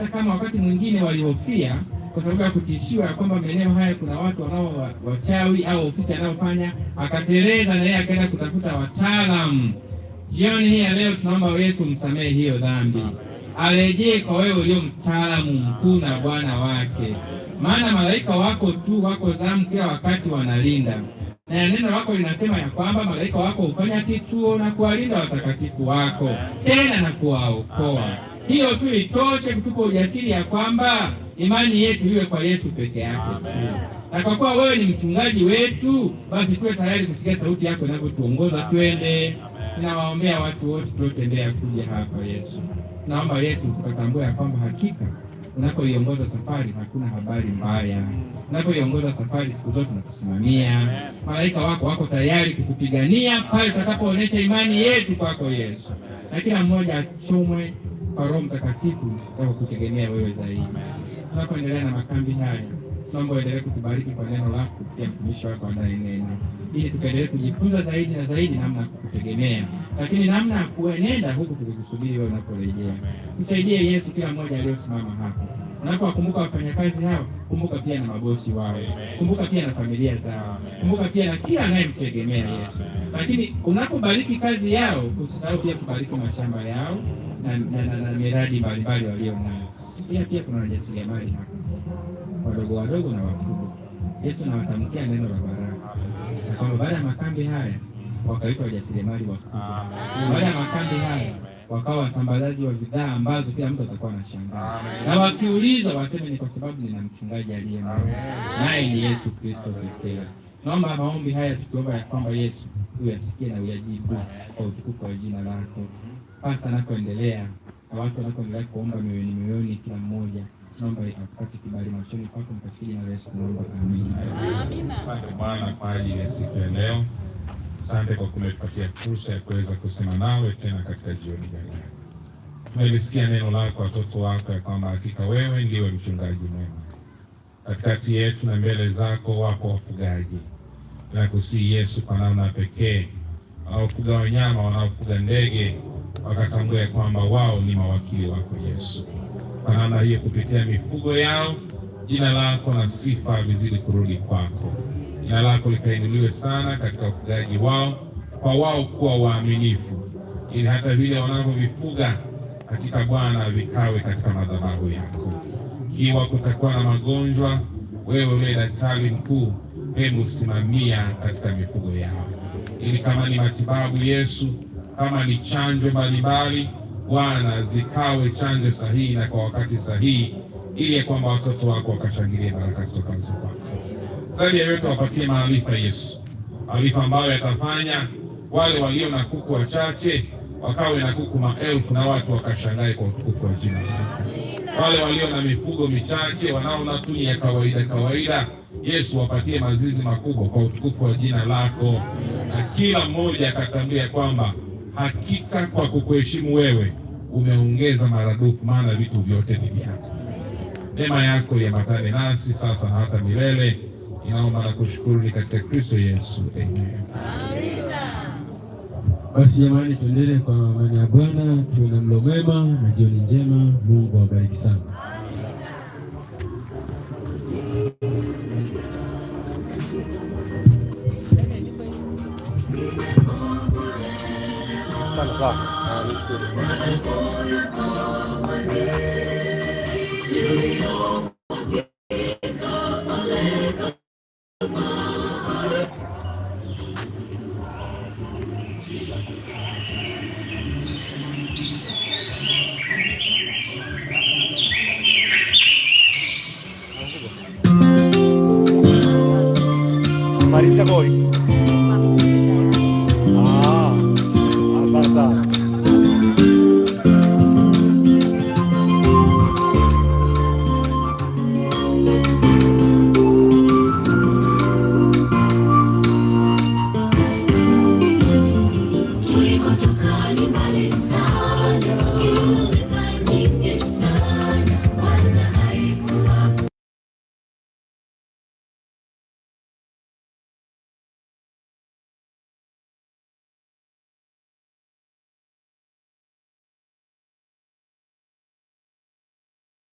hata kama wakati mwingine walihofia kwa sababu ya kutishiwa ya kwamba maeneo haya kuna watu wanao wachawi au ofisi anayofanya, akateleza na yeye akaenda kutafuta wataalamu. Jioni hii ya leo tunaomba Yesu msamehe hiyo dhambi, arejee kwa wewe ulio mtaalamu mkuu na Bwana wake, maana malaika wako tu wako zamu kila wakati wanalinda, na neno lako linasema ya kwamba malaika wako hufanya kituo na kuwalinda watakatifu wako, tena na kuwaokoa. Hiyo tu itoshe kutupa ujasiri ya kwamba imani yetu iwe kwa Yesu peke yake tu. Na kwa kuwa wewe ni mchungaji wetu, basi tuwe tayari kusikia sauti yako inavyotuongoza twende. Ninawaombea watu wote tuliotembea kuja hapa Yesu. Tunaomba Yesu tukatambua ya kwamba hakika unapoiongoza safari hakuna habari mbaya. Unapoiongoza safari siku zote unatusimamia. Malaika wako wako tayari kukupigania pale tutakapoonyesha imani yetu kwako Yesu. Na kila mmoja achomwe kwa Roho Mtakatifu kwa kutegemea wewe zaidi. Tunapoendelea na makambi haya, tunaomba uendelee kutubariki kwa neno lako kupitia mtumishi wako anayenena, ili tukaendelee kujifunza zaidi na zaidi namna ya kukutegemea, lakini namna ya kuenenda huku tukikusubiri wewe unaporejea. Tusaidie Yesu, kila mmoja aliyosimama hapa. Unapowakumbuka wafanyakazi hao, kumbuka pia na mabosi wao, kumbuka pia na familia zao, kumbuka pia na kila anayemtegemea Yesu. Lakini unapobariki kazi yao, usisahau pia kubariki mashamba yao na miradi mbalimbali walio nayo. Pia kuna wajasiriamali hapa, wadogo wadogo na wakubwa. Yesu nawatamkia neno la baraka, na kwamba baada ya makambi haya wakaitwa wajasiriamali wakubwa. Baada ya makambi haya wakawa wasambazaji wa bidhaa ambazo kila mtu atakuwa anashangaa, na wakiuliza waseme ni kwa sababu nina mchungaji aliye naye ni Yesu Kristo pekee. Naomba maombi haya tukiomba ya kwamba Yesu uyasikie na uyajibu kwa utukufu wa jina lako. Pasta anapoendelea na watu wanapoendelea kuomba mioyoni kila mmoja, naomba apate kibali machoni pako katika jina la Yesu naomba, amina. Asante Bwana kwa ajili ya siku ya leo. Asante kwa kutupatia fursa ya kuweza kusema nawe tena katika jioni ya leo. Tumelisikia neno lako watoto wako ya kwamba hakika wewe ndiwe mchungaji mwema. Katikati yetu na mbele zako wako wafugaji. Na kusihi Yesu kwa namna pekee wanaofuga wanyama, wanaofuga ndege, wakatambua kwamba wao ni mawakili wako Yesu. Kwa namna hiyo kupitia mifugo yao, jina lako na sifa vizidi kurudi kwako. Jina lako likainuliwe sana katika ufugaji wao, kwa wao kuwa waaminifu, ili hata vile wanavyovifuga hakika Bwana vikawe katika madhabahu yako. Kiwa kutakuwa na magonjwa, wewe ule daktari mkuu, hebu simamia katika mifugo yao, ili kama ni matibabu Yesu, kama ni chanjo mbalimbali Bwana, zikawe chanjo sahihi na kwa wakati sahihi, ili kwamba watoto wako wakashangilie baraka zitokazo kwako. Zaidi ya yote wapatie maarifa Yesu, maarifa ambayo yatafanya wale walio na kuku wachache wakawe na kuku maelfu na watu wakashangae kwa utukufu wa jina lako. Wale walio na mifugo michache wanaona tu ya kawaida, Yesu wapatie mazizi makubwa kwa utukufu wa jina lako, na kila mmoja akatambua kwamba hakika kwa kukuheshimu wewe umeongeza maradufu, maana vitu vyote ni vyako. Neema yako iambatane nasi sasa na hata milele. Inaomba na kushukuru ni katika Kristo Yesu, amen. Basi jamani, tuendelee kwa amani ya Bwana, tuwe na mlo mwema na jioni njema. Mungu awabariki sana. Asante sana. Marisa Goli.